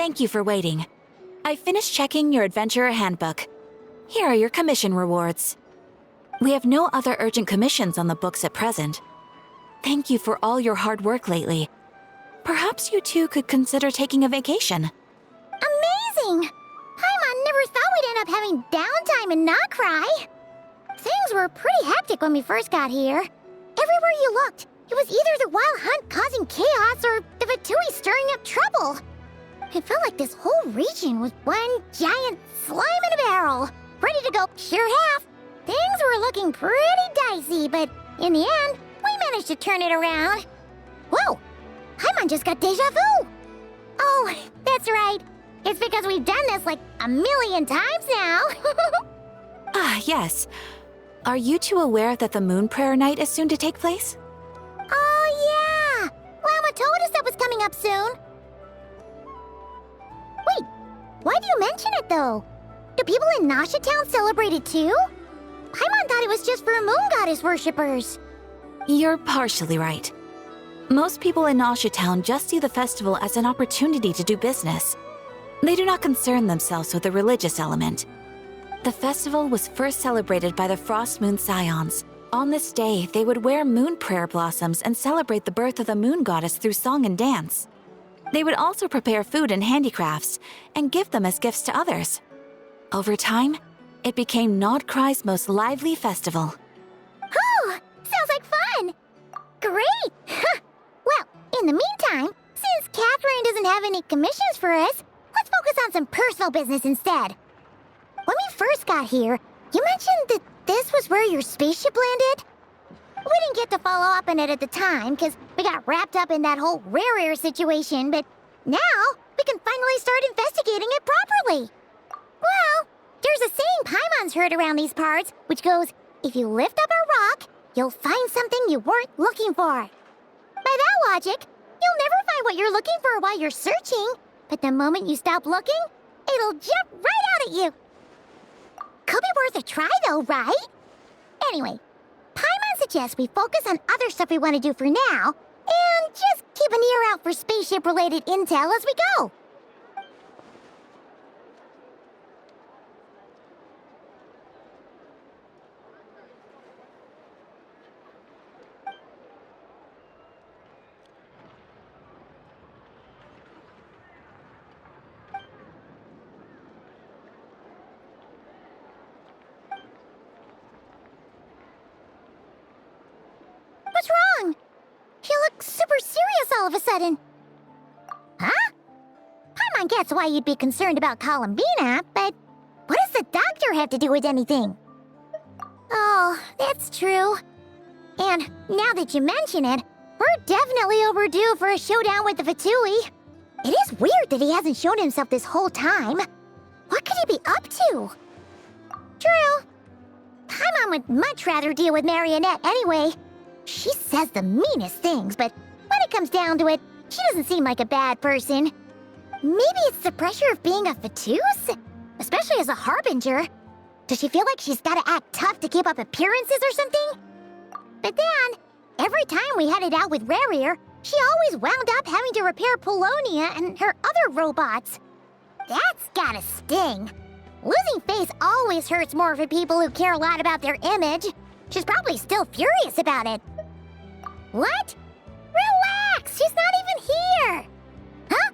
Thank you for waiting. I finished checking your adventurer handbook. Here are your commission rewards. We have no other urgent commissions on the books at present. Thank you for all your hard work lately. Perhaps you two could consider taking a vacation. Amazing! Paimon never thought we'd end up having downtime and not cry. Things were pretty hectic when we first got here. Everywhere you looked, it was either the wild hunt causing chaos or the Fatui stirring up trouble. It felt like this whole region was one giant slime in a barrel, ready to go cure half. Things were looking pretty dicey, but in the end, we managed to turn it around. Whoa! Paimon just got deja vu! Oh, that's right. It's because we've done this like a million times now. Yes. Are you two aware that the Moon Prayer Night is soon to take place? Oh, yeah! Mama told us that was coming up soon. Wait, why do you mention it, though? Do people in Nasha Town celebrate it, too? Paimon thought it was just for Moon Goddess worshippers. You're partially right. Most people in Nasha Town just see the festival as an opportunity to do business. They do not concern themselves with the religious element. The festival was first celebrated by the Frost Moon Scions. On this day, they would wear moon prayer blossoms and celebrate the birth of the moon goddess through song and dance. They would also prepare food and handicrafts and give them as gifts to others. Over time, it became Nodcry's most lively festival. Oh, sounds like fun! Great! Well, in the meantime, since Catherine doesn't have any commissions for us, let's focus on some personal business instead. When we first got here, you mentioned that this was where your spaceship landed? We didn't get to follow up on it at the time, because we got wrapped up in that whole rare situation, but now we can finally start investigating it properly. Well, there's a saying Paimon's heard around these parts, which goes, if you lift up a rock, you'll find something you weren't looking for. By that logic, you'll never find what you're looking for while you're searching, but the moment you stop looking, it'll jump right out at you. Could be worth a try though, right? Anyway, Paimon suggests we focus on other stuff we want to do for now, and just keep an ear out for spaceship-related intel as we go. What's wrong? You look super serious all of a sudden. Huh? Paimon gets why you'd be concerned about Columbina, but what does the doctor have to do with anything? Oh, that's true. And now that you mention it, we're definitely overdue for a showdown with the Fatui. It is weird that he hasn't shown himself this whole time. What could he be up to? True. Paimon would much rather deal with Marionette anyway. She says the meanest things, but when it comes down to it, she doesn't seem like a bad person. Maybe it's the pressure of being a Fatus? Especially as a Harbinger. Does she feel like she's gotta act tough to keep up appearances or something? But then, every time we headed out with Rarier, she always wound up having to repair Polonia and her other robots. That's gotta sting. Losing face always hurts more for people who care a lot about their image. She's probably still furious about it. What? Relax! She's not even here! Huh?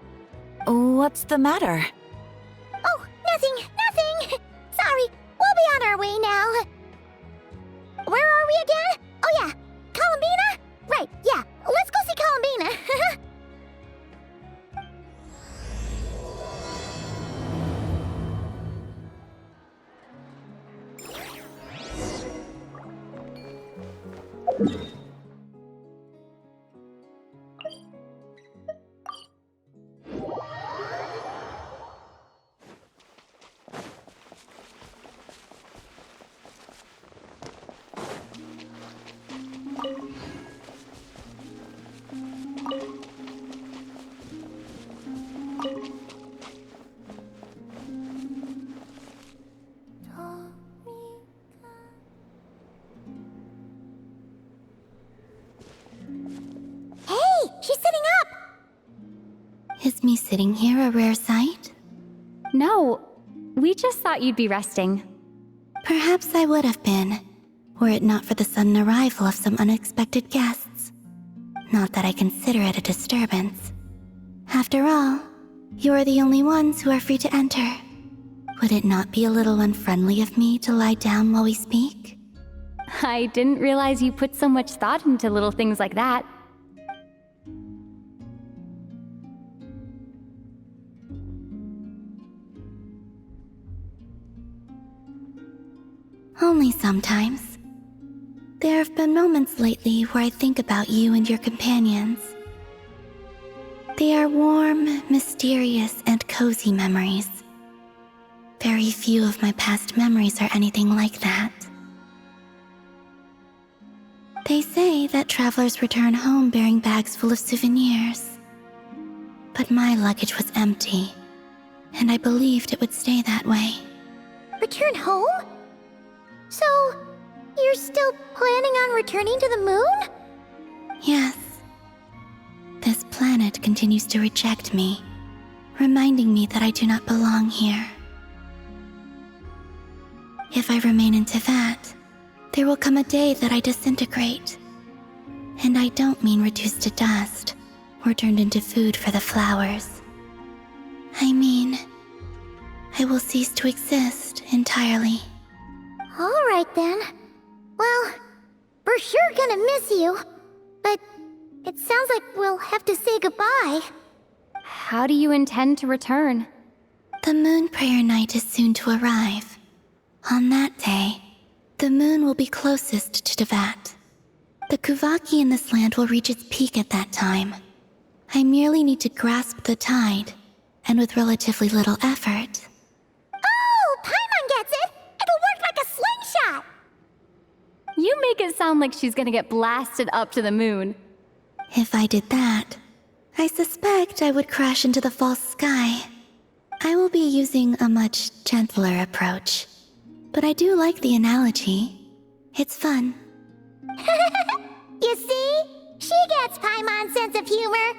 What's the matter? Oh, nothing. Sorry, we'll be on our way now. Where are we again? Oh yeah, Columbina? Right, yeah, let's go see Columbina. She's sitting Is me sitting here a rare sight? No, we just thought you'd be resting. Perhaps I would have been, were it not for the sudden arrival of some unexpected guests. Not that I consider it a disturbance. After all, you are the only ones who are free to enter. Would it not be a little unfriendly of me to lie down while we speak? I didn't realize you put so much thought into little things like that. Only sometimes. There have been moments lately where I think about you and your companions. They are warm, mysterious, and cozy memories. Very few of my past memories are anything like that. They say that travelers return home bearing bags full of souvenirs. But my luggage was empty, and I believed it would stay that way. Return home? So, you're still planning on returning to the moon? Yes. This planet continues to reject me, reminding me that I do not belong here. If I remain in Teyvat, there will come a day that I disintegrate. And I don't mean reduced to dust or turned into food for the flowers. I mean, I will cease to exist entirely. Alright then. Well, we're sure gonna miss you. But it sounds like we'll have to say goodbye. How do you intend to return? The moon prayer night is soon to arrive. On that day, the moon will be closest to Teyvat. The Kuvaki in this land will reach its peak at that time. I merely need to grasp the tide, and with relatively little effort. Oh, Paimon gets it! It'll work like a slingshot! You make it sound like she's gonna get blasted up to the moon. If I did that, I suspect I would crash into the false sky. I will be using a much gentler approach. But I do like the analogy. It's fun. You see? She gets Paimon's sense of humor.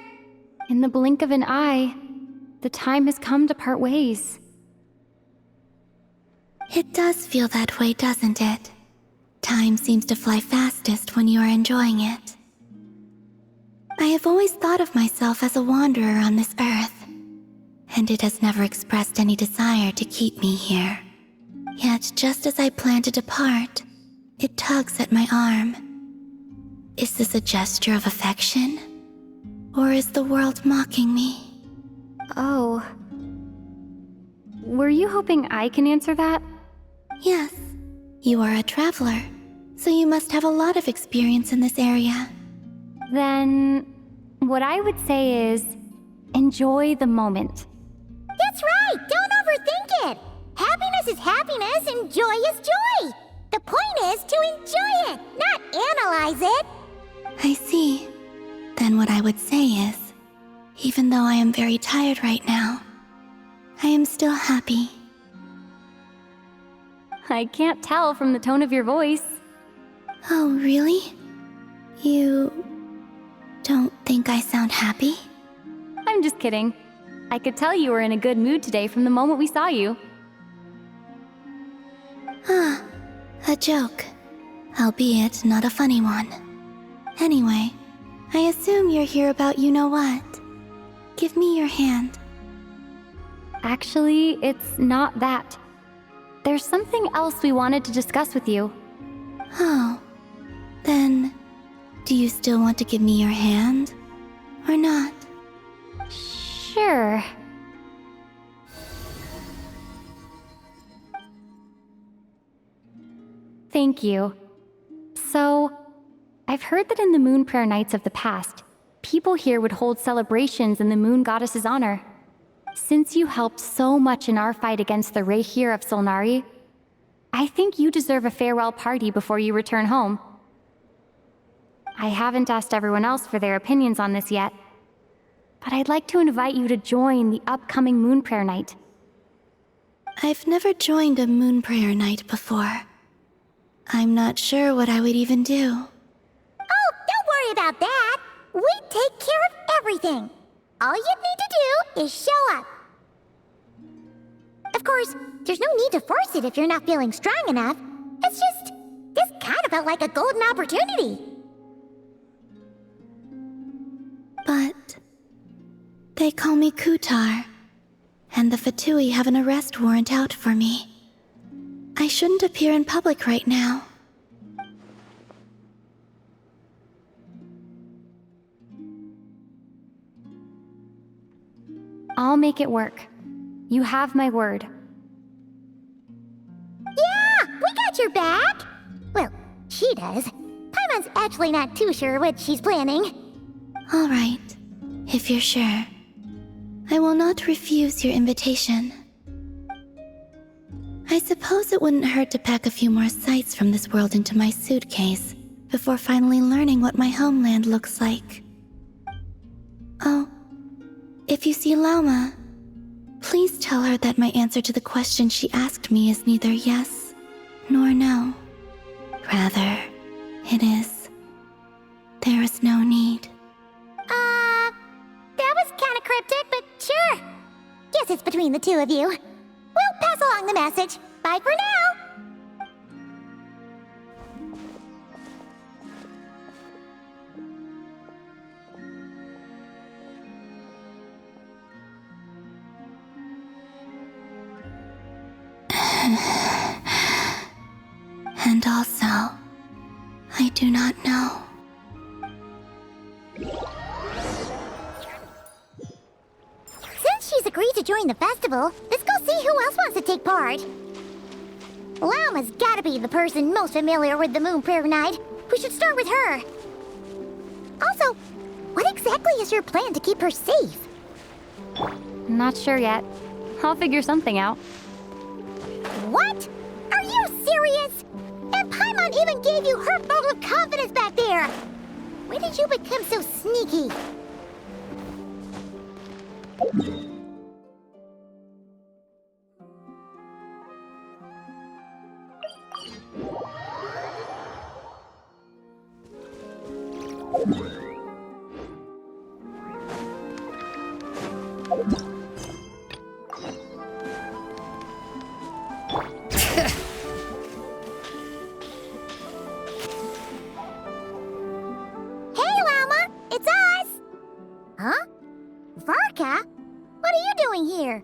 In the blink of an eye, the time has come to part ways. It does feel that way, doesn't it? Time seems to fly fastest when you are enjoying it. I have always thought of myself as a wanderer on this earth, and it has never expressed any desire to keep me here. Yet, just as I plan to depart, it tugs at my arm. Is this a gesture of affection? Or is the world mocking me? Oh. Were you hoping I can answer that? Yes, you are a traveler, so you must have a lot of experience in this area. Then, what I would say is, enjoy the moment. That's right! Don't overthink it! Happiness is happiness and joy is joy! The point is to enjoy it, not analyze it! I see. Then what I would say is, even though I am very tired right now, I am still happy. I can't tell from the tone of your voice. Oh, really? You don't think I sound happy? I'm just kidding. I could tell you were in a good mood today from the moment we saw you. Ah, a joke. Albeit not a funny one. Anyway, I assume you're here about you-know-what. Give me your hand. Actually, it's not that. There's something else we wanted to discuss with you. Oh, then, do you still want to give me your hand? Or not? Sure. Thank you. So, I've heard that in the moon prayer nights of the past, people here would hold celebrations in the moon goddess's honor. Since you helped so much in our fight against the Rehir of Solnari, I think you deserve a farewell party before you return home. I haven't asked everyone else for their opinions on this yet, but I'd like to invite you to join the upcoming moon prayer night. I've never joined a moon prayer night before. I'm not sure what I would even do. Oh, don't worry about that! We take care of everything! All you need to do is show up. Of course, there's no need to force it if you're not feeling strong enough. It's just, this kind of felt like a golden opportunity. But they call me Kutar, and the Fatui have an arrest warrant out for me. I shouldn't appear in public right now. I'll make it work. You have my word. Yeah, we got your back. Well, she does. Paimon's actually not too sure what she's planning. All right, if you're sure. I will not refuse your invitation. I suppose it wouldn't hurt to pack a few more sights from this world into my suitcase before finally learning what my homeland looks like. Oh, if you see Lauma, please tell her that my answer to the question she asked me is neither yes nor no. Rather, it is, there is no need. That was kind of cryptic, but sure. Guess it's between the two of you. We'll pass along the message. Bye for now. And also, I do not know. Since she's agreed to join the festival, let's go see who else wants to take part. Lauma's gotta be the person most familiar with the Moon Prayer Night. We should start with her. Also, what exactly is your plan to keep her safe? Not sure yet. I'll figure something out. What? Are you serious? And Paimon even gave you her vote of confidence back there! When did you become so sneaky? Hey, Llama! It's us! Huh? Varka? What are you doing here?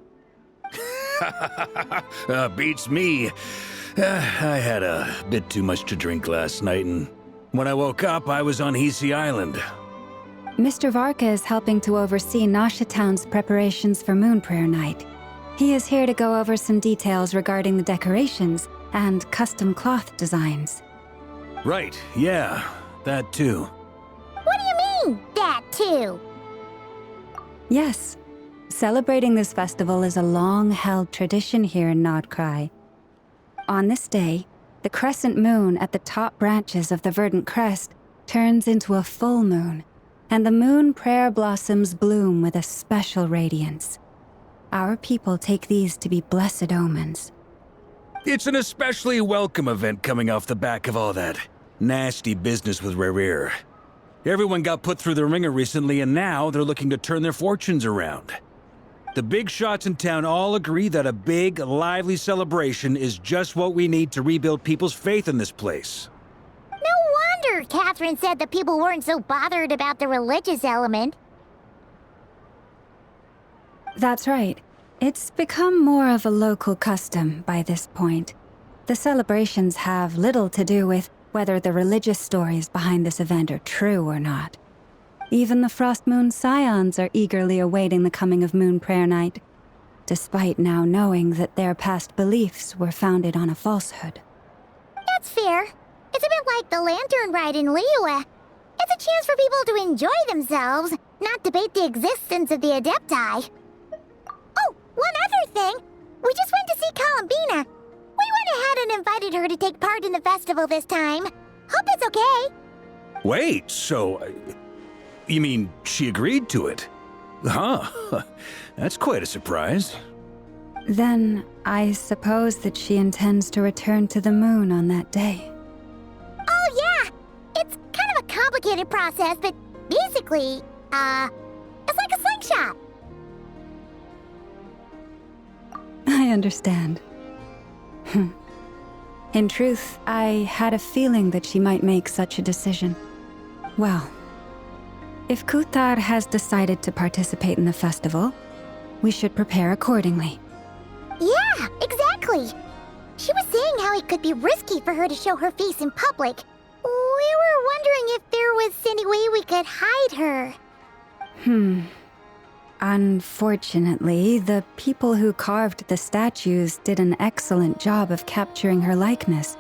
Beats me. I had a bit too much to drink last night, and when I woke up, I was on Hisi Island. Mr. Varka is helping to oversee Nasha Town's preparations for Moon Prayer Night. He is here to go over some details regarding the decorations and custom cloth designs. Right, yeah, that too. What do you mean, that too? Yes, celebrating this festival is a long-held tradition here in Nodcry. On this day, the crescent moon at the top branches of the verdant crest turns into a full moon, and the moon prayer blossoms bloom with a special radiance. Our people take these to be blessed omens. It's an especially welcome event coming off the back of all that nasty business with Rare. Everyone got put through the ringer recently, and now they're looking to turn their fortunes around. The big shots in town all agree that a big, lively celebration is just what we need to rebuild people's faith in this place. No wonder Catherine said the people weren't so bothered about the religious element. That's right. It's become more of a local custom by this point. The celebrations have little to do with whether the religious stories behind this event are true or not. Even the Frost Moon Scions are eagerly awaiting the coming of Moon Prayer Night, despite now knowing that their past beliefs were founded on a falsehood. That's fair. It's a bit like the Lantern Ride in Liyue. It's a chance for people to enjoy themselves, not debate the existence of the Adepti. Oh, one other thing. We just went to see Columbina. We went ahead and invited her to take part in the festival this time. Hope it's okay. Wait, so... you mean she agreed to it? Huh. That's quite a surprise. Then, I suppose that she intends to return to the moon on that day. Oh, yeah. It's kind of a complicated process, but basically, it's like a slingshot. understand. In truth, I had a feeling that she might make such a decision. Well, if Kutar has decided to participate in the festival, we should prepare accordingly. Yeah, exactly. She was saying how it could be risky for her to show her face in public. We were wondering if there was any way we could hide her. Unfortunately, the people who carved the statues did an excellent job of capturing her likeness.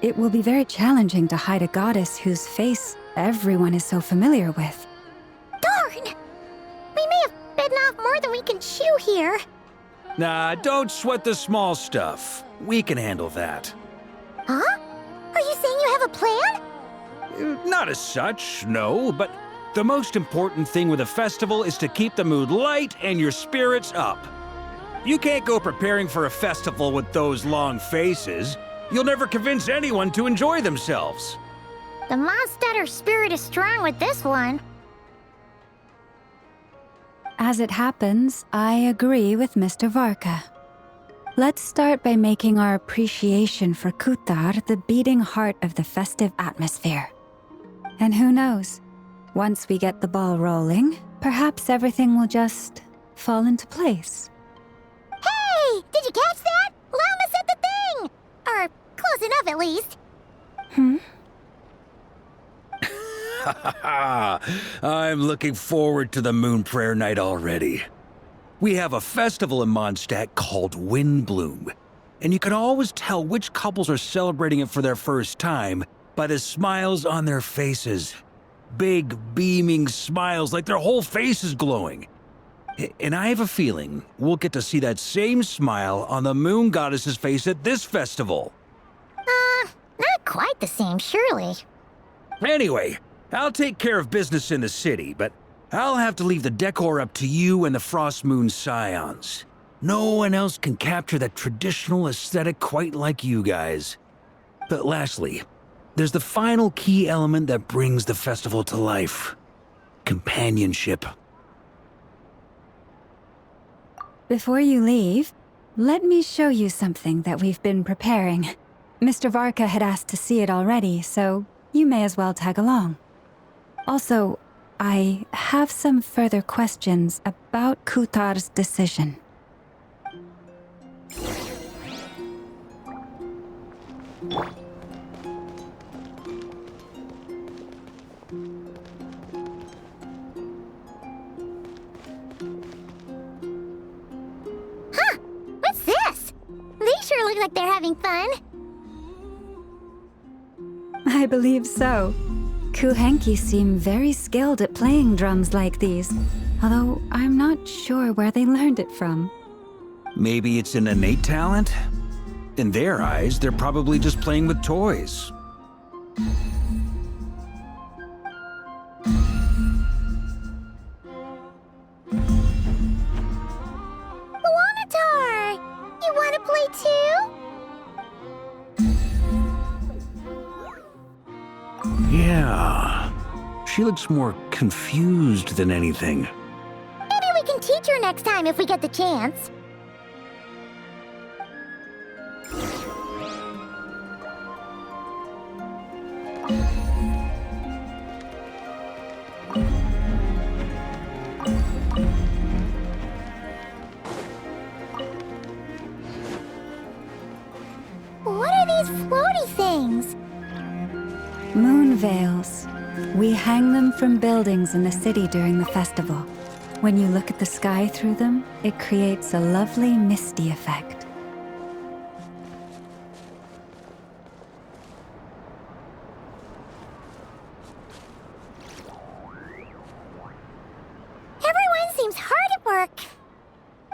It will be very challenging to hide a goddess whose face everyone is so familiar with. Darn! We may have bitten off more than we can chew here. Nah, don't sweat the small stuff. We can handle that. Huh? Are you saying you have a plan? Not as such, no, but the most important thing with a festival is to keep the mood light and your spirits up. You can't go preparing for a festival with those long faces. You'll never convince anyone to enjoy themselves. The Mondstatter spirit is strong with this one. As it happens, I agree with Mr. Varka. Let's start by making our appreciation for Kutar the beating heart of the festive atmosphere. And who knows? Once we get the ball rolling, perhaps everything will just fall into place. Hey! Did you catch that? Llama said the thing! Or close enough, at least. I'm looking forward to the Moon Prayer Night already. We have a festival in Mondstadt called Windbloom, and you can always tell which couples are celebrating it for their first time by the smiles on their faces. Big, beaming smiles like their whole face is glowing. And I have a feeling we'll get to see that same smile on the Moon Goddess's face at this festival. Not quite the same, surely. Anyway, I'll take care of business in the city, but I'll have to leave the decor up to you and the Frost Moon Scions. No one else can capture that traditional aesthetic quite like you guys. But lastly, there's the final key element that brings the festival to life. Companionship. Before you leave, let me show you something that we've been preparing. Mr. Varka had asked to see it already, so you may as well tag along. Also, I have some further questions about Kutar's decision. What's this? They sure look like they're having fun. I believe so. Kuhenki seem very skilled at playing drums like these, although I'm not sure where they learned it from. Maybe it's an innate talent? In their eyes, they're probably just playing with toys. Wanatar! You want to play too? Yeah. She looks more confused than anything. Maybe we can teach her next time if we get the chance. What are these floaty things? Moon veils. We hang them from buildings in the city during the festival. When you look at the sky through them, it creates a lovely misty effect. Everyone seems hard at work.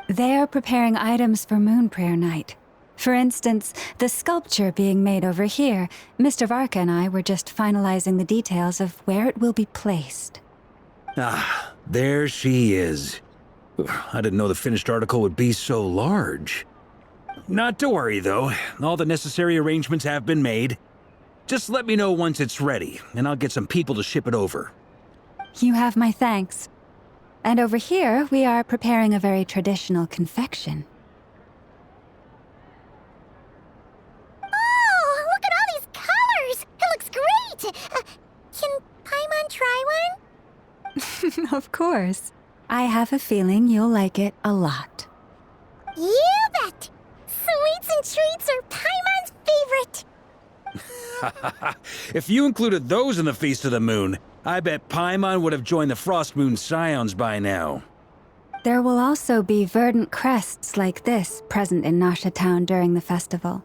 They are preparing items for Moon Prayer Night. For instance, the sculpture being made over here, Mr. Varka and I were just finalizing the details of where it will be placed. Ah, there she is. I didn't know the finished article would be so large. Not to worry, though. All the necessary arrangements have been made. Just let me know once it's ready, and I'll get some people to ship it over. You have my thanks. And over here, we are preparing a very traditional confection. Of course. I have a feeling you'll like it a lot. You bet! Sweets and treats are Paimon's favorite. If you included those in the Feast of the Moon, I bet Paimon would have joined the Frost Moon Scions by now. There will also be verdant crests like this present in Nasha Town during the festival.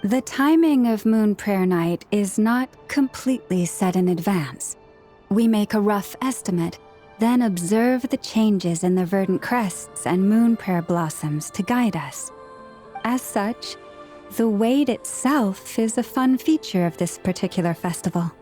The timing of Moon Prayer Night is not completely set in advance. We make a rough estimate, then observe the changes in the verdant crests and moon prayer blossoms to guide us. As such, the wait itself is a fun feature of this particular festival.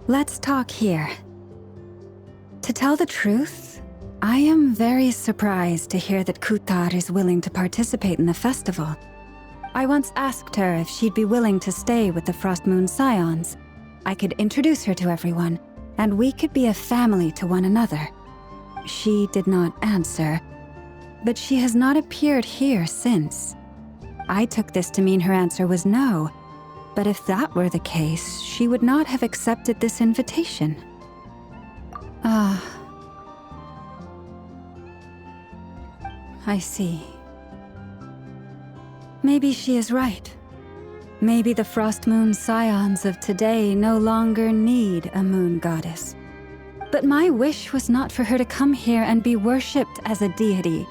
Let's talk here. To tell the truth, I am very surprised to hear that Kutar is willing to participate in the festival. I once asked her if she'd be willing to stay with the Frost Moon Scions. I could introduce her to everyone, and we could be a family to one another. She did not answer, but she has not appeared here since. I took this to mean her answer was no, but if that were the case, she would not have accepted this invitation. I see. Maybe she is right. Maybe the Frost Moon Scions of today no longer need a moon goddess. But my wish was not for her to come here and be worshipped as a deity.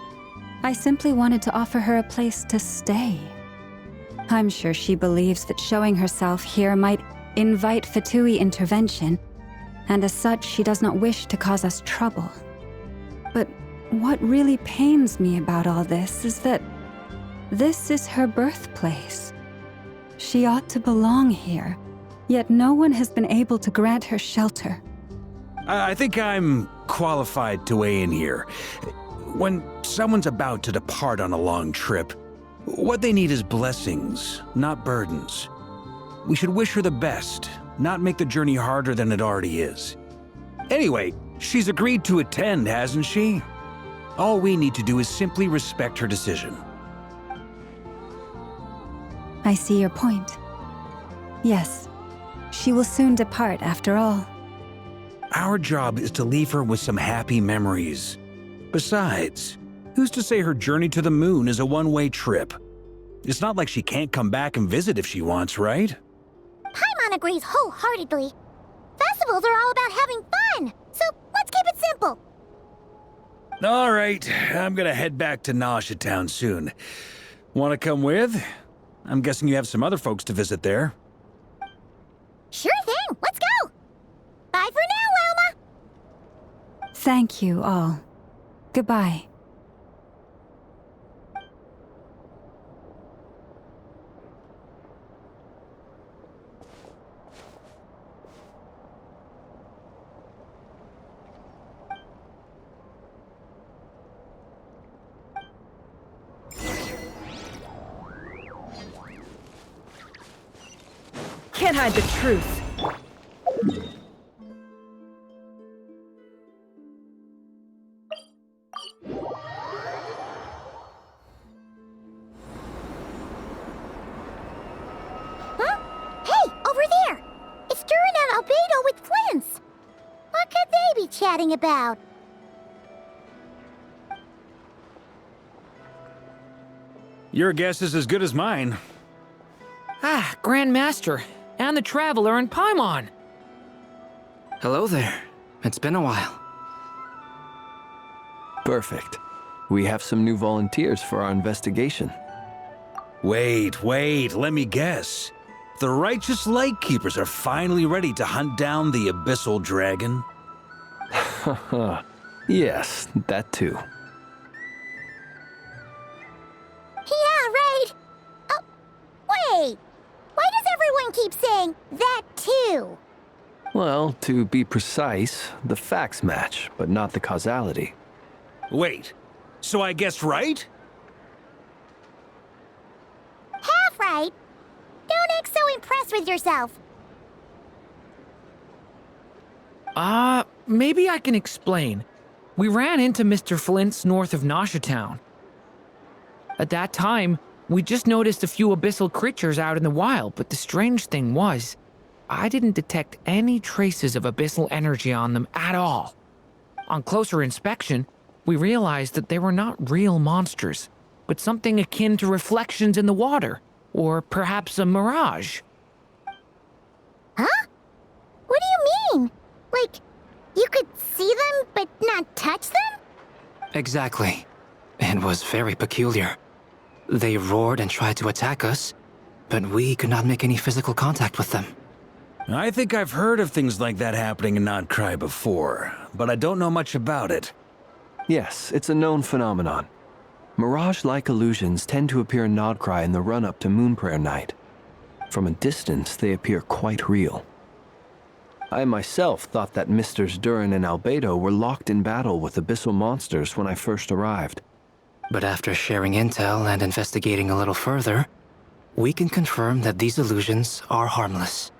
I simply wanted to offer her a place to stay. I'm sure she believes that showing herself here might invite Fatui intervention, and as such, she does not wish to cause us trouble. But what really pains me about all this is that this is her birthplace. She ought to belong here, yet no one has been able to grant her shelter. I think I'm qualified to weigh in here. When someone's about to depart on a long trip, what they need is blessings, not burdens. We should wish her the best, not make the journey harder than it already is. Anyway, she's agreed to attend, hasn't she? All we need to do is simply respect her decision. I see your point. Yes, she will soon depart after all. Our job is to leave her with some happy memories. Besides, who's to say her journey to the moon is a one-way trip? It's not like she can't come back and visit if she wants, right? Paimon agrees wholeheartedly. Festivals are all about having fun, so let's keep it simple. All right, I'm gonna head back to Nasha Town soon. Wanna come with? I'm guessing you have some other folks to visit there. Sure thing, let's go! Bye for now, Wilma! Thank you all. Goodbye. Can't hide the truth. Huh? Hey, over there! It's Duran and Albedo with twins! What could they be chatting about? Your guess is as good as mine. Ah, Grand Master, and the Traveler and Paimon. Hello there. It's been a while. Perfect. We have some new volunteers for our investigation. Wait, let me guess. The righteous Lightkeepers are finally ready to hunt down the Abyssal Dragon? Yes, that too. Yeah, right! Oh, wait! Why does everyone keep saying that too? Well, to be precise, the facts match, but not the causality. Wait, so I guessed right? Half right. Don't act so impressed with yourself. Maybe I can explain. We ran into Mr. Flint's north of Nosha Town. At that time, we just noticed a few abyssal creatures out in the wild, but the strange thing was, I didn't detect any traces of abyssal energy on them at all. On closer inspection, we realized that they were not real monsters, but something akin to reflections in the water, or perhaps a mirage. Huh? What do you mean? Like, you could see them but not touch them? Exactly. It was very peculiar. They roared and tried to attack us, but we could not make any physical contact with them. I think I've heard of things like that happening in Notcry before, but I don't know much about it. Yes, it's a known phenomenon. Mirage-like illusions tend to appear in Notcry in the run-up to Moonprayer Night. From a distance, they appear quite real. I myself thought that Misters Durin and Albedo were locked in battle with abyssal monsters when I first arrived. But after sharing intel and investigating a little further, we can confirm that these illusions are harmless.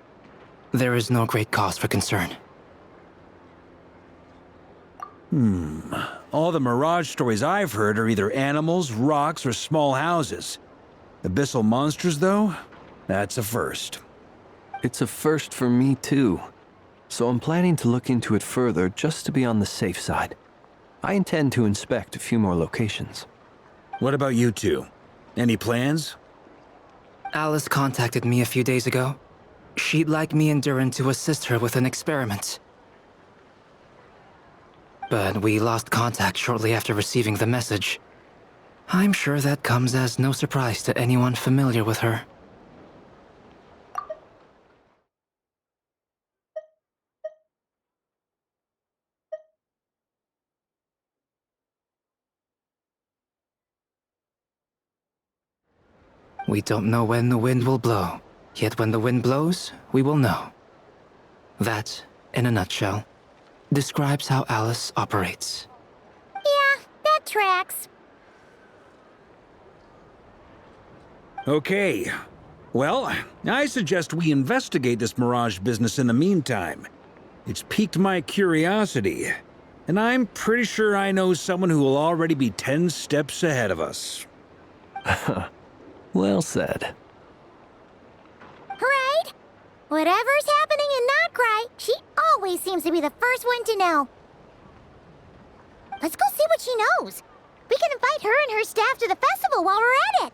There is no great cause for concern. All the Mirage stories I've heard are either animals, rocks, or small houses. Abyssal monsters, though? That's a first. It's a first for me, too. So I'm planning to look into it further just to be on the safe side. I intend to inspect a few more locations. What about you two? Any plans? Alice contacted me a few days ago. She'd like me and Durin to assist her with an experiment. But we lost contact shortly after receiving the message. I'm sure that comes as no surprise to anyone familiar with her. We don't know when the wind will blow, yet when the wind blows, we will know. That, in a nutshell, describes how Alice operates. Yeah, that tracks. Okay. Well, I suggest we investigate this Mirage business in the meantime. It's piqued my curiosity, and I'm pretty sure I know someone who will already be 10 steps ahead of us. Well said. Right? Whatever's happening in Notcry, she always seems to be the first one to know. Let's go see what she knows. We can invite her and her staff to the festival while we're at it.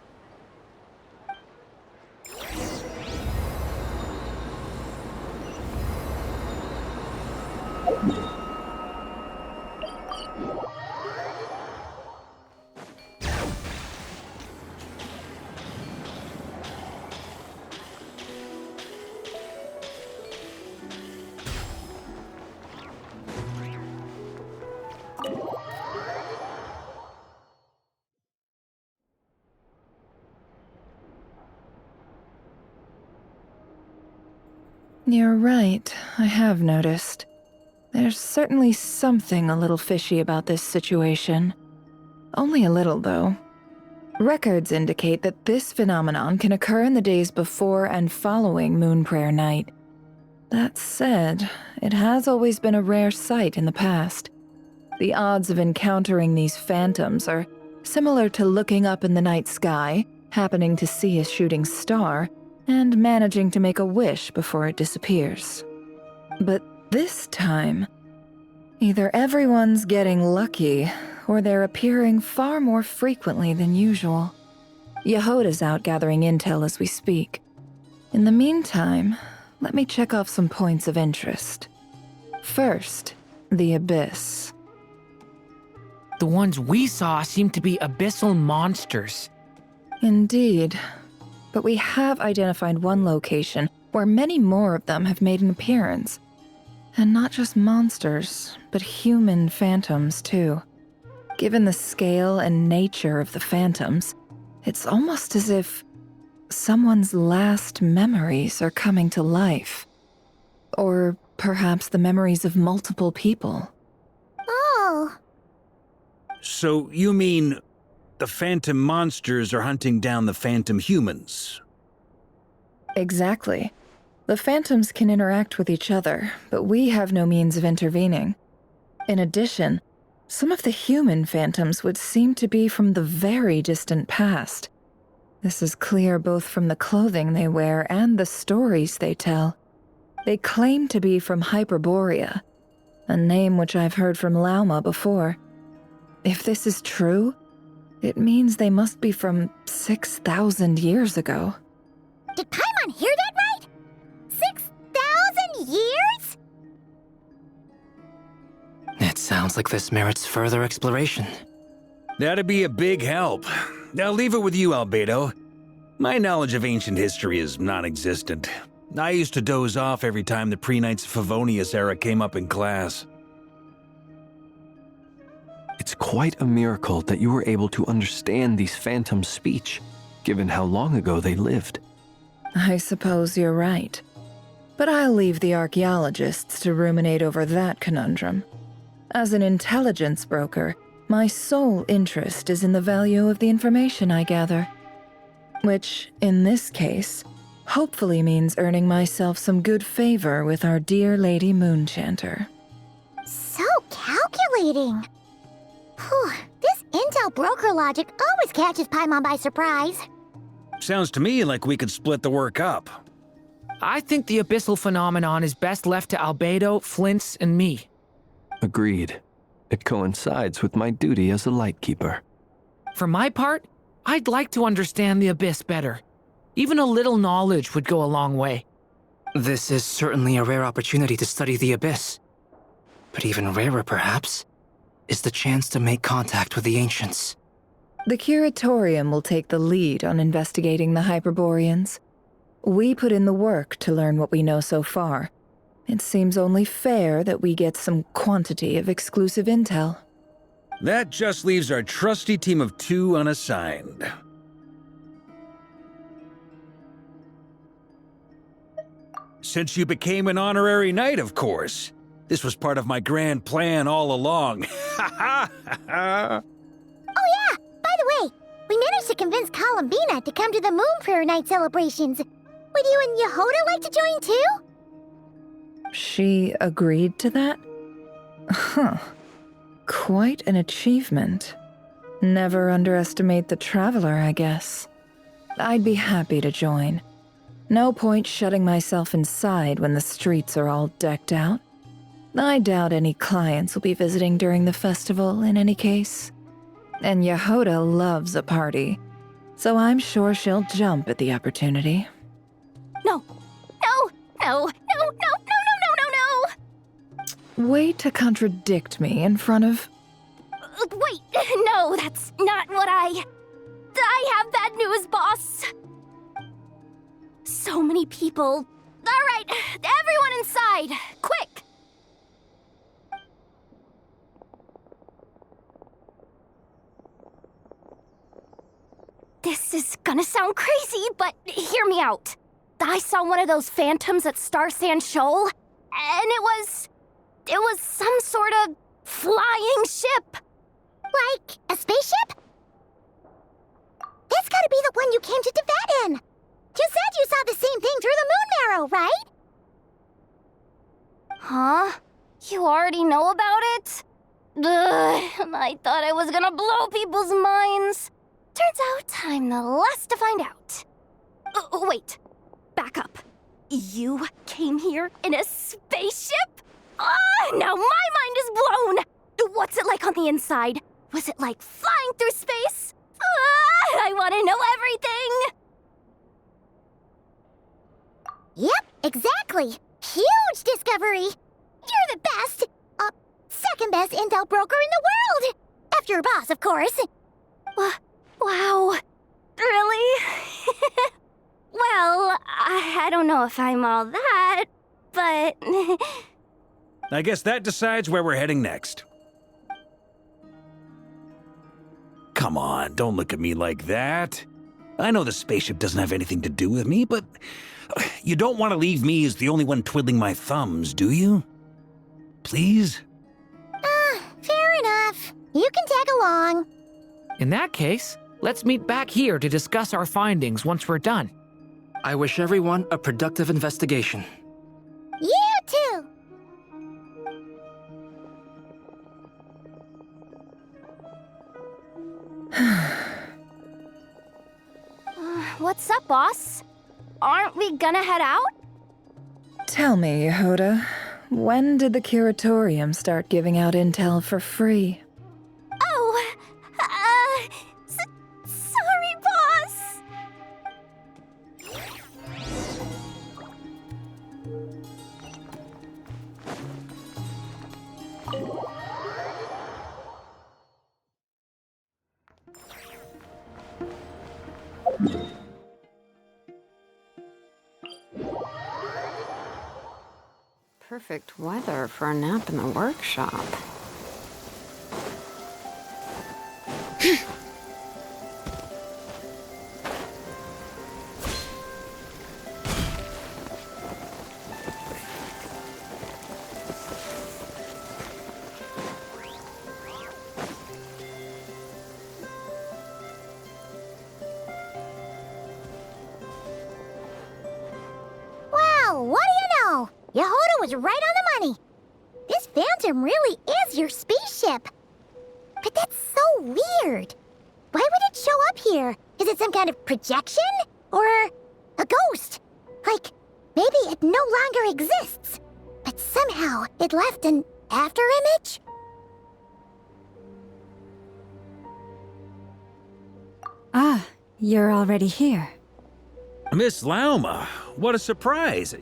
You're right, I have noticed. There's certainly something a little fishy about this situation. Only a little, though. Records indicate that this phenomenon can occur in the days before and following Moonprayer Night. That said, it has always been a rare sight in the past. The odds of encountering these phantoms are similar to looking up in the night sky, happening to see a shooting star, and managing to make a wish before it disappears. But this time, either everyone's getting lucky, or they're appearing far more frequently than usual. Yehoda's out gathering intel as we speak. In the meantime, let me check off some points of interest. First, the Abyss. The ones we saw seem to be abyssal monsters. Indeed. But we have identified one location where many more of them have made an appearance. And not just monsters, but human phantoms, too. Given the scale and nature of the phantoms, it's almost as if someone's last memories are coming to life. Or perhaps the memories of multiple people. Oh. So you mean the phantom monsters are hunting down the phantom humans? Exactly. The phantoms can interact with each other, but we have no means of intervening. In addition, some of the human phantoms would seem to be from the very distant past. This is clear both from the clothing they wear and the stories they tell. They claim to be from Hyperborea, a name which I've heard from Lauma before. If this is true, it means they must be from 6,000 years ago. Did Paimon hear that right? 6,000 years? It sounds like this merits further exploration. That'd be a big help. I'll leave it with you, Albedo. My knowledge of ancient history is non-existent. I used to doze off every time the pre-Knights of Favonius era came up in class. It's quite a miracle that you were able to understand these phantoms' speech, given how long ago they lived. I suppose you're right. But I'll leave the archaeologists to ruminate over that conundrum. As an intelligence broker, my sole interest is in the value of the information I gather. Which, in this case, hopefully means earning myself some good favor with our dear Lady Moonchanter. So calculating. Whew, this intel broker logic always catches Paimon by surprise. Sounds to me like we could split the work up. I think the abyssal phenomenon is best left to Albedo, Flints, and me. Agreed. It coincides with my duty as a lightkeeper. For my part, I'd like to understand the abyss better. Even a little knowledge would go a long way. This is certainly a rare opportunity to study the abyss. But even rarer, perhaps, is the chance to make contact with the ancients. The Curatorium will take the lead on investigating the Hyperboreans. We put in the work to learn what we know so far. It seems only fair that we get some quantity of exclusive intel. That just leaves our trusty team of 2 unassigned. Since you became an honorary knight, of course. This was part of my grand plan all along. Ha ha ha! Oh yeah, by the way, we managed to convince Columbina to come to the Moon Prayer Night celebrations. Would you and Yehoda like to join too? She agreed to that? Huh. Quite an achievement. Never underestimate the traveler, I guess. I'd be happy to join. No point shutting myself inside when the streets are all decked out. I doubt any clients will be visiting during the festival in any case. And Yehoda loves a party, so I'm sure she'll jump at the opportunity. No. No. No. No. No. No. No. No. No. Way to contradict me in front of... Wait. No, that's not what I have bad news, boss. So many people. All right, everyone inside. Quick. This is gonna sound crazy, but hear me out. I saw one of those phantoms at Star Sand Shoal, and it was some sort of flying ship. Like a spaceship? That's gotta be the one you came to Tibet in. You said you saw the same thing through the moon marrow, right? Huh? You already know about it? Ugh, I thought I was gonna blow people's minds. Turns out I'm the last to find out. Wait. Back up. You came here in a spaceship? Now my mind is blown! What's it like on the inside? Was it like flying through space? I want to know everything! Yep, exactly. Huge discovery. You're the best, second best intel broker in the world. After your boss, of course. Wow. Really? Well, I don't know if I'm all that, but... I guess that decides where we're heading next. Come on, don't look at me like that. I know the spaceship doesn't have anything to do with me, but you don't want to leave me as the only one twiddling my thumbs, do you? Please? Fair enough. You can tag along. In that case, let's meet back here to discuss our findings once we're done. I wish everyone a productive investigation. You too! What's up, boss? Aren't we gonna head out? Tell me, Yehoda, when did the Curatorium start giving out intel for free? Oh, sorry, boss. Perfect weather for a nap in the workshop. Wow, what do you know? Yehoda was right on the money. This Phantom really is your spaceship. But that's so weird. Why would it show up here? Is it some kind of projection? Or a ghost? Like, maybe it no longer exists, but somehow it left an afterimage? Ah, you're already here. Miss Lauma, what a surprise.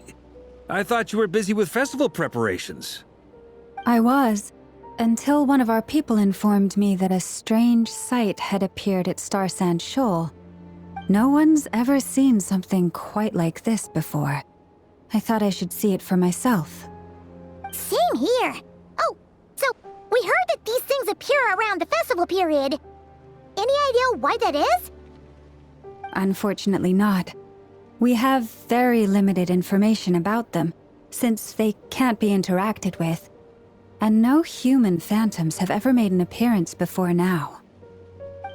I thought you were busy with festival preparations. I was, until one of our people informed me that a strange sight had appeared at Starsand Shoal. No one's ever seen something quite like this before. I thought I should see it for myself. Same here. Oh, so we heard that these things appear around the festival period. Any idea why that is? Unfortunately not. We have very limited information about them, since they can't be interacted with. And no human phantoms have ever made an appearance before now.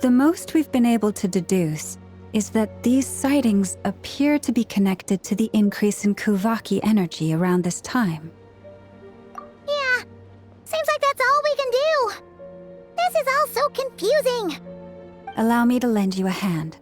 The most we've been able to deduce is that these sightings appear to be connected to the increase in Kuvaki energy around this time. Yeah, seems like that's all we can do. This is all so confusing. Allow me to lend you a hand.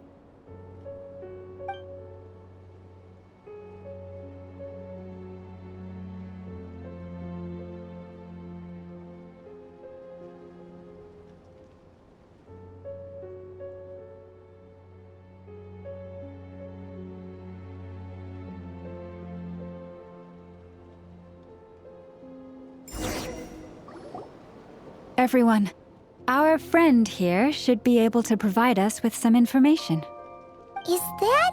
Everyone, our friend here should be able to provide us with some information. Is that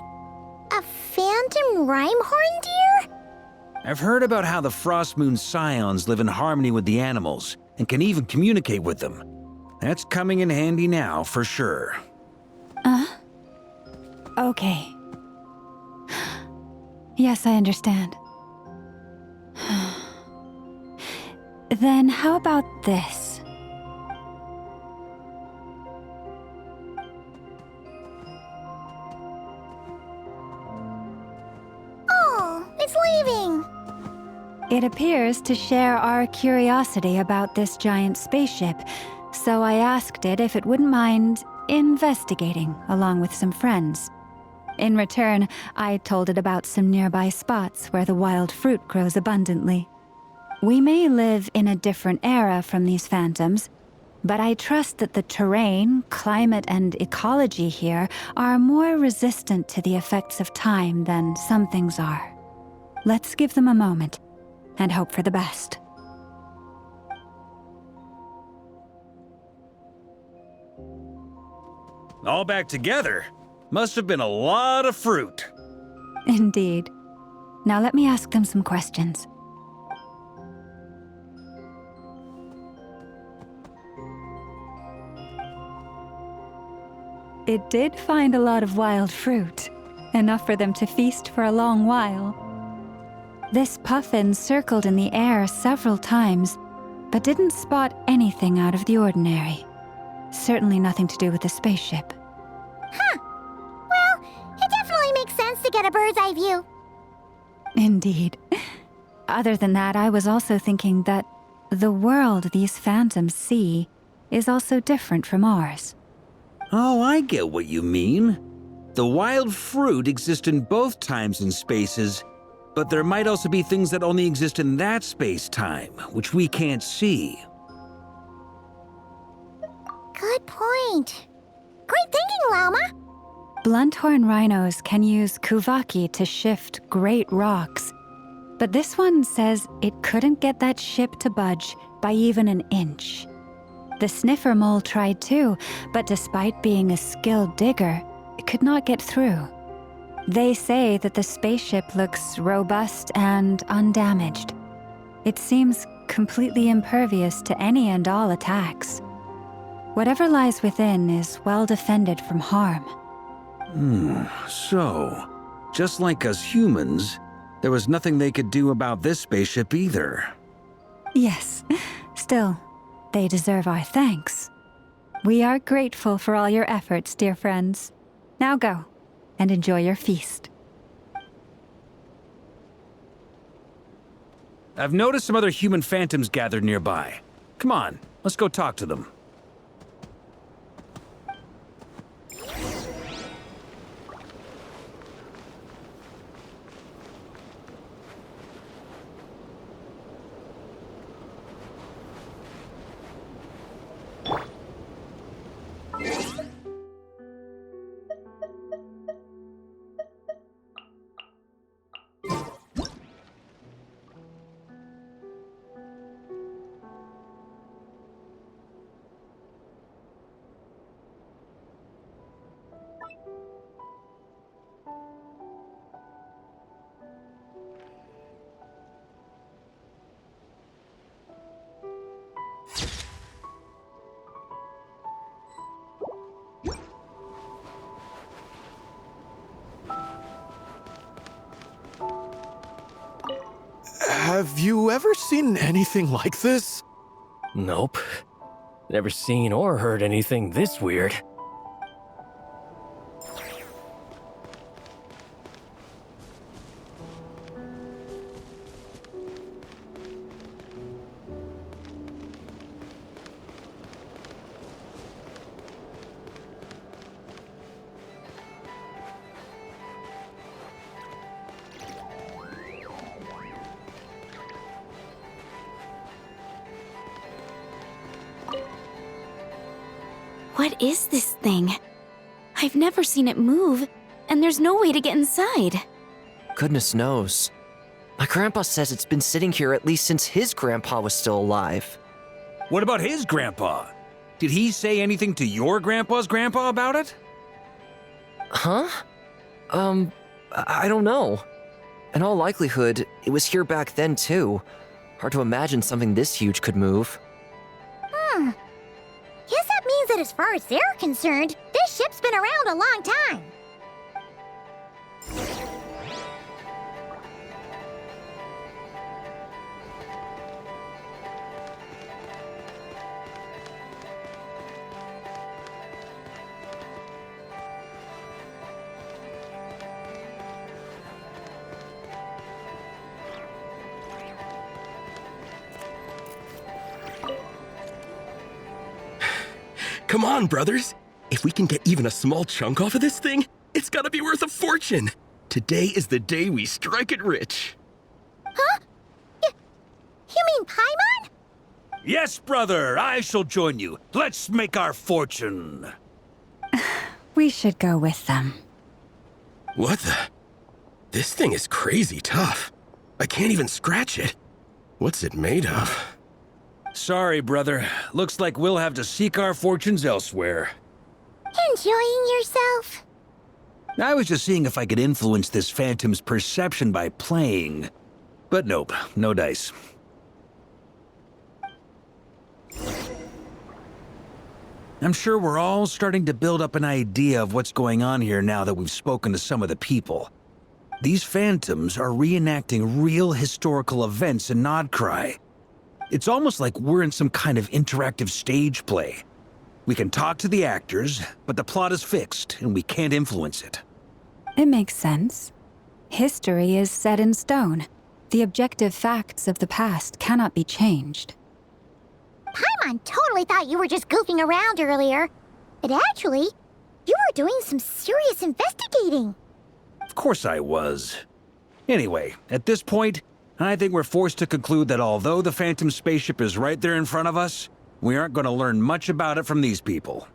a phantom rhymehorn deer? I've heard about how the Frost Moon Scions live in harmony with the animals and can even communicate with them. That's coming in handy now, for sure. Okay. Yes, I understand. Then how about this? Oh, it's leaving. It appears to share our curiosity about this giant spaceship, so I asked it if it wouldn't mind investigating along with some friends. In return, I told it about some nearby spots where the wild fruit grows abundantly. We may live in a different era from these phantoms, but I trust that the terrain, climate, and ecology here are more resistant to the effects of time than some things are. Let's give them a moment and hope for the best. All back together? Must have been a lot of fruit. Indeed. Now let me ask them some questions. It did find a lot of wild fruit, enough for them to feast for a long while. This puffin circled in the air several times, but didn't spot anything out of the ordinary. Certainly nothing to do with the spaceship. Huh. Well, it definitely makes sense to get a bird's bird's eye view. Indeed. Other than that, I was also thinking that the world these phantoms see is also different from ours. Oh, I get what you mean. The wild fruit exists in both times and spaces, but there might also be things that only exist in that space-time, which we can't see. Good point. Great thinking, Llama. Blunthorn rhinos can use kuvaki to shift great rocks, but this one says it couldn't get that ship to budge by even an inch. The sniffer mole tried too, but despite being a skilled digger, it could not get through. They say that the spaceship looks robust and undamaged. It seems completely impervious to any and all attacks. Whatever lies within is well defended from harm. So, just like us humans, there was nothing they could do about this spaceship either. Yes, still, they deserve our thanks. We are grateful for all your efforts, dear friends. Now go, and enjoy your feast. I've noticed some other human phantoms gathered nearby. Come on, let's go talk to them. Have you ever seen anything like this? Nope. Never seen or heard anything this weird. What is this thing? I've never seen it move, and there's no way to get inside. Goodness knows. My grandpa says it's been sitting here at least since his grandpa was still alive. What about his grandpa? Did he say anything to your grandpa's grandpa about it? Huh? I don't know. In all likelihood, it was here back then too. Hard to imagine something this huge could move. Guess that means that as far as they're concerned, this ship's been around a long time. Come on, brothers. If we can get even a small chunk off of this thing, it's gotta be worth a fortune. Today is the day we strike it rich. Huh? You mean Paimon? Yes, brother, I shall join you. Let's make our fortune. We should go with them. What the? This thing is crazy tough. I can't even scratch it. What's it made of? Sorry, brother. Looks like we'll have to seek our fortunes elsewhere. Enjoying yourself? I was just seeing if I could influence this phantom's perception by playing. But nope, no dice. I'm sure we're all starting to build up an idea of what's going on here now that we've spoken to some of the people. These phantoms are reenacting real historical events in Nodcry. It's almost like we're in some kind of interactive stage play. We can talk to the actors, but the plot is fixed and we can't influence it. It makes sense. History is set in stone. The objective facts of the past cannot be changed. Paimon totally thought you were just goofing around earlier. But actually, you were doing some serious investigating. Of course I was. Anyway, at this point, I think we're forced to conclude that although the Phantom spaceship is right there in front of us, we aren't going to learn much about it from these people.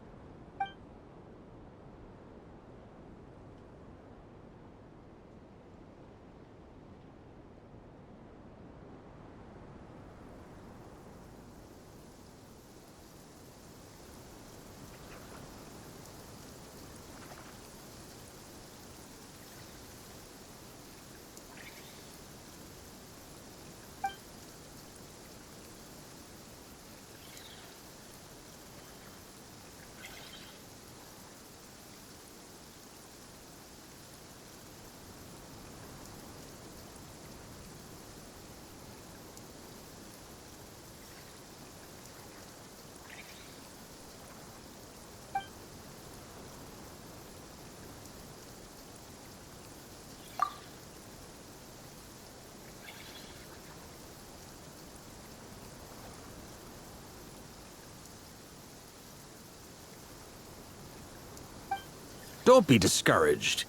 Don't be discouraged.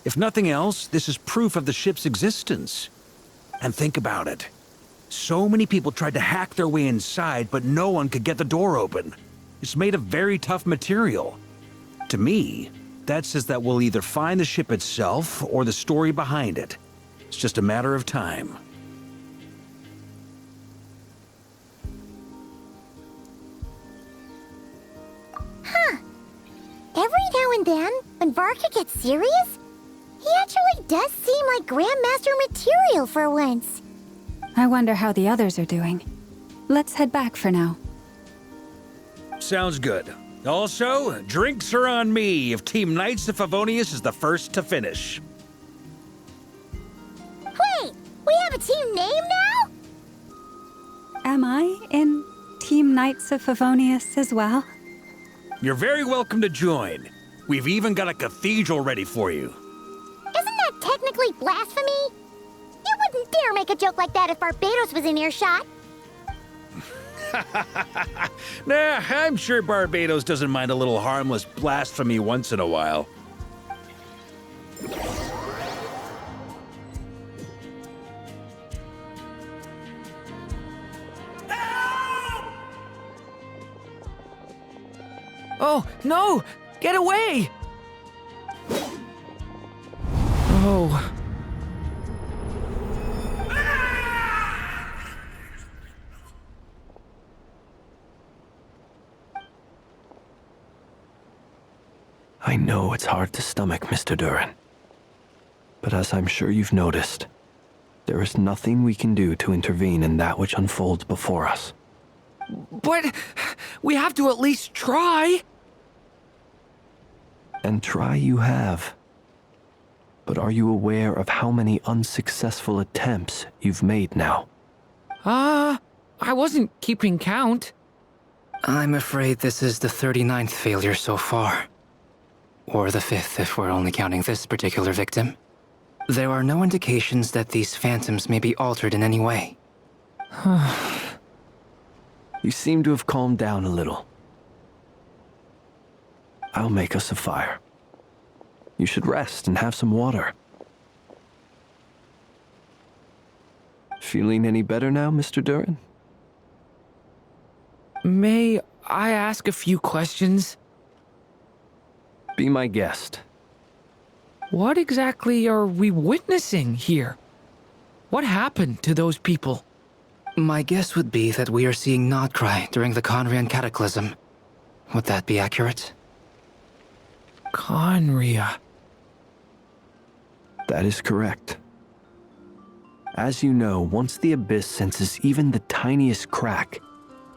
If nothing else, this is proof of the ship's existence. And think about it. So many people tried to hack their way inside, but no one could get the door open. It's made of very tough material. To me, that says that we'll either find the ship itself or the story behind it. It's just a matter of time. Every now and then, when Varka gets serious, he actually does seem like Grandmaster material for once. I wonder how the others are doing. Let's head back for now. Sounds good. Also, drinks are on me if Team Knights of Favonius is the first to finish. Wait, we have a team name now? Am I in Team Knights of Favonius as well? You're very welcome to join. We've even got a cathedral ready for you. Isn't that technically blasphemy? You wouldn't dare make a joke like that if Barbados was in earshot. Nah, I'm sure Barbados doesn't mind a little harmless blasphemy once in a while. Oh, no! Get away! Oh. I know it's hard to stomach, Mr. Duran. But as I'm sure you've noticed, there is nothing we can do to intervene in that which unfolds before us. But we have to at least try. And try you have. But are you aware of how many unsuccessful attempts you've made now? I wasn't keeping count. I'm afraid this is the 39th failure so far. Or the 5th if we're only counting this particular victim. There are no indications that these phantoms may be altered in any way. You seem to have calmed down a little. I'll make us a fire. You should rest and have some water. Feeling any better now, Mr. Duran? May I ask a few questions? Be my guest. What exactly are we witnessing here? What happened to those people? My guess would be that we are seeing Nodcry during the Conrian Cataclysm. Would that be accurate? Conria. That is correct. As you know, once the Abyss senses even the tiniest crack,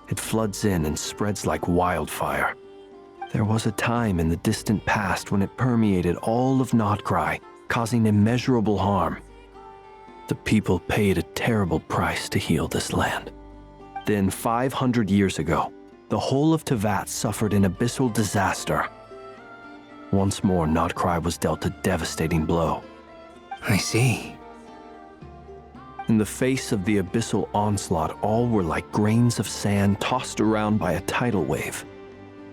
it floods in and spreads like wildfire. There was a time in the distant past when it permeated all of Nodcry, causing immeasurable harm. The people paid a terrible price to heal this land. Then 500 years ago, the whole of Teyvat suffered an abyssal disaster. Once more, Nodcry was dealt a devastating blow. I see. In the face of the abyssal onslaught, all were like grains of sand tossed around by a tidal wave.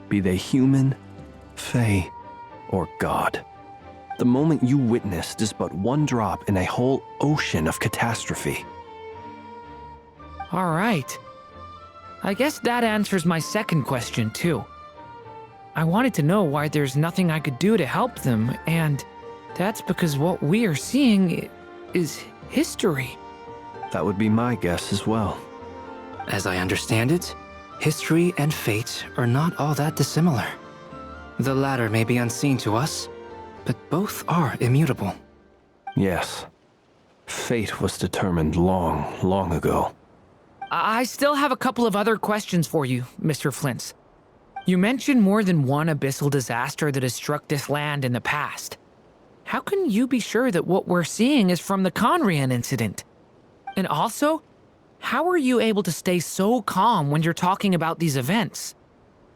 Be they human, fae, or god. The moment you witnessed is but one drop in a whole ocean of catastrophe. All right. I guess that answers my second question, too. I wanted to know why there's nothing I could do to help them, and that's because what we are seeing is history. That would be my guess as well. As I understand it, history and fate are not all that dissimilar. The latter may be unseen to us, but both are immutable. Yes. Fate was determined long, long ago. I still have a couple of other questions for you, Mr. Flint's. You mentioned more than one abyssal disaster that has struck this land in the past. How can you be sure that what we're seeing is from the Conrian incident? And also, how are you able to stay so calm when you're talking about these events?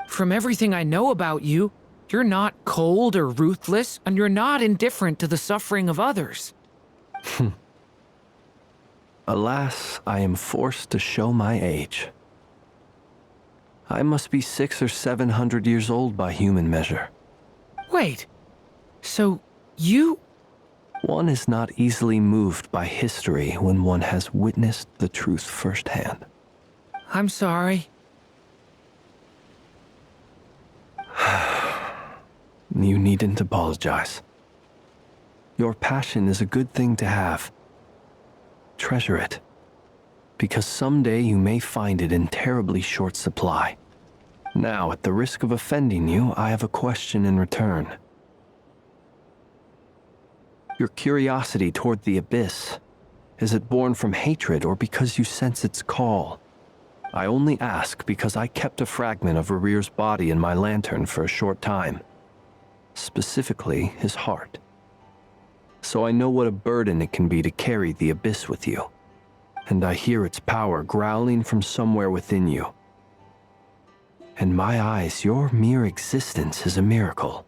From everything I know about you, you're not cold or ruthless, and you're not indifferent to the suffering of others. Alas, I am forced to show my age. I must be 600 or 700 years old by human measure. Wait, so you... One is not easily moved by history when one has witnessed the truth firsthand. I'm sorry. You needn't apologize. Your passion is a good thing to have. Treasure it, because someday you may find it in terribly short supply. Now, at the risk of offending you, I have a question in return. Your curiosity toward the abyss, is it born from hatred or because you sense its call? I only ask because I kept a fragment of Rarir's body in my lantern for a short time. Specifically, his heart. So I know what a burden it can be to carry the abyss with you. And I hear its power growling from somewhere within you. In my eyes, your mere existence is a miracle.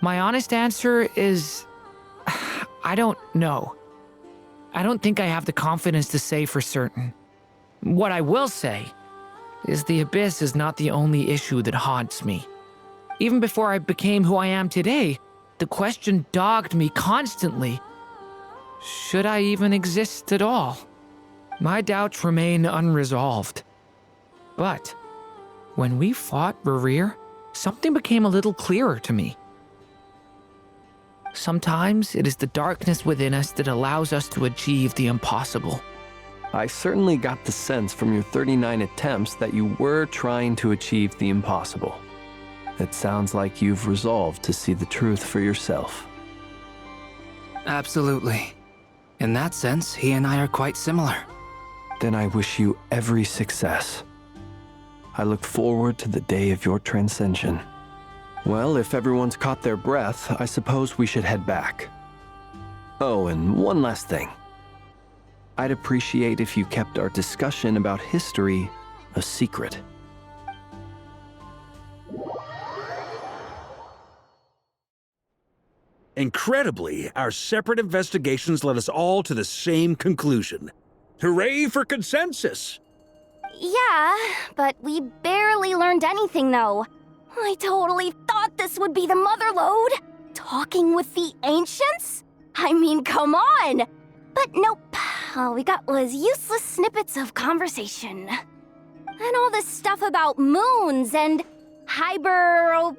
My honest answer is... I don't know. I don't think I have the confidence to say for certain. What I will say is the abyss is not the only issue that haunts me. Even before I became who I am today, the question dogged me constantly. Should I even exist at all? My doubts remain unresolved. But when we fought Rarir, something became a little clearer to me. Sometimes it is the darkness within us that allows us to achieve the impossible. I certainly got the sense from your 39 attempts that you were trying to achieve the impossible. It sounds like you've resolved to see the truth for yourself. Absolutely. In that sense, he and I are quite similar. Then I wish you every success. I look forward to the day of your transcension. Well, if everyone's caught their breath, I suppose we should head back. Oh, and one last thing. I'd appreciate if you kept our discussion about history a secret. Incredibly, our separate investigations led us all to the same conclusion. Hooray for consensus! Yeah, but we barely learned anything, though. I totally thought this would be the mother lode. Talking with the ancients? I mean, come on! But nope. All we got was useless snippets of conversation. And all this stuff about moons and hyperopia.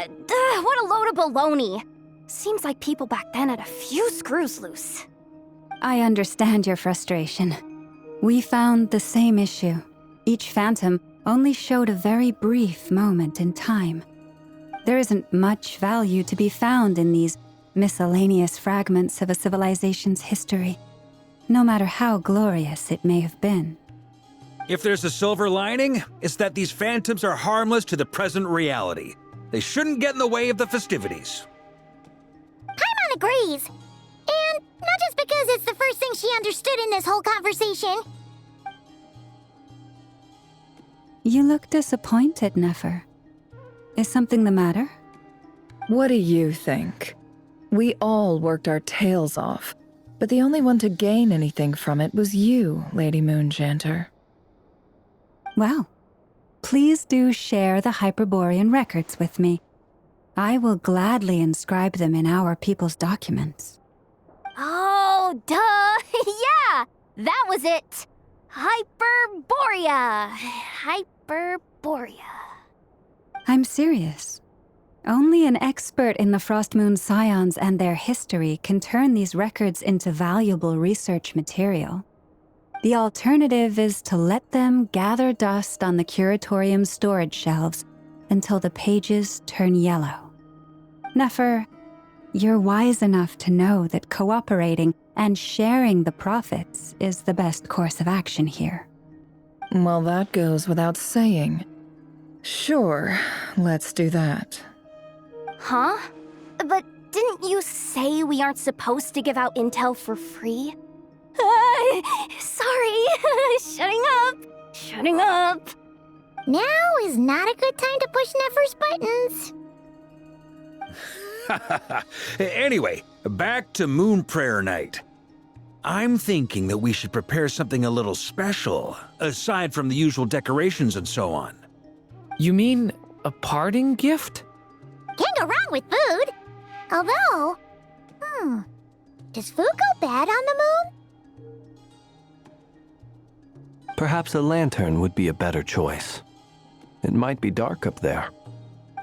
What a load of baloney. Seems like people back then had a few screws loose. I understand your frustration. We found the same issue. Each phantom only showed a very brief moment in time. There isn't much value to be found in these miscellaneous fragments of a civilization's history, no matter how glorious it may have been. If there's a silver lining, it's that these phantoms are harmless to the present reality. They shouldn't get in the way of the festivities. Paimon agrees. And not just because it's the first thing she understood in this whole conversation. You look disappointed, Nefer. Is something the matter? What do you think? We all worked our tails off, but the only one to gain anything from it was you, Lady Moonjanter. Well, please do share the Hyperborean records with me. I will gladly inscribe them in our people's documents. Oh, duh! Yeah! That was it! Hyperborea! Hyperborea. I'm serious. Only an expert in the Frostmoon Scions and their history can turn these records into valuable research material. The alternative is to let them gather dust on the Curatorium's storage shelves until the pages turn yellow. Nefer, you're wise enough to know that cooperating and sharing the profits is the best course of action here. Well, that goes without saying. Sure, let's do that. Huh? But didn't you say we aren't supposed to give out intel for free? Sorry. Shutting up. Now is not a good time to push Nefer's buttons. Anyway, back to Moon Prayer Night. I'm thinking that we should prepare something a little special, aside from the usual decorations and so on. You mean a parting gift? Can't go wrong with food. Although, does food go bad on the moon? Perhaps a lantern would be a better choice. It might be dark up there.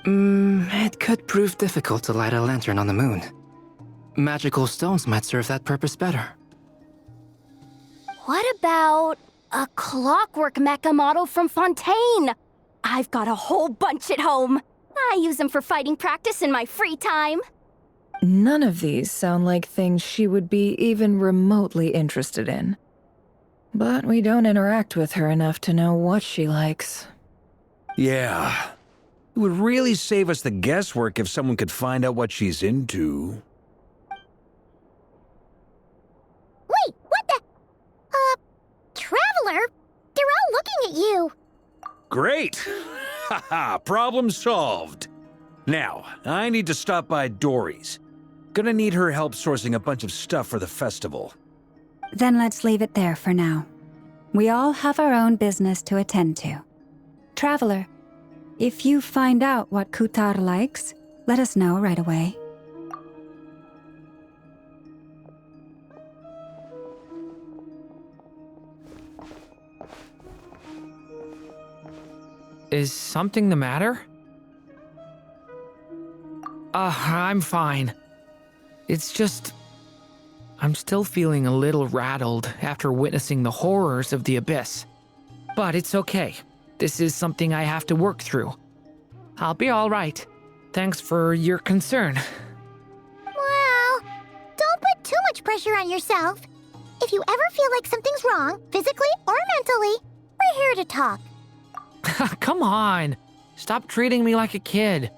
It could prove difficult to light a lantern on the moon. Magical stones might serve that purpose better. What about a clockwork mecha model from Fontaine? I've got a whole bunch at home. I use them for fighting practice in my free time. None of these sound like things she would be even remotely interested in. But we don't interact with her enough to know what she likes. Yeah. It would really save us the guesswork if someone could find out what she's into. Wait, what the? Traveler? They're all looking at you. Great! Haha, problem solved. Now, I need to stop by Dory's. Gonna need her help sourcing a bunch of stuff for the festival. Then let's leave it there for now. We all have our own business to attend to. Traveler, if you find out what Kutar likes, let us know right away. Is something the matter? I'm fine. It's just... I'm still feeling a little rattled after witnessing the horrors of the Abyss. But it's okay. This is something I have to work through. I'll be all right. Thanks for your concern. Well, don't put too much pressure on yourself. If you ever feel like something's wrong, physically or mentally, we're here to talk. Come on. Stop treating me like a kid.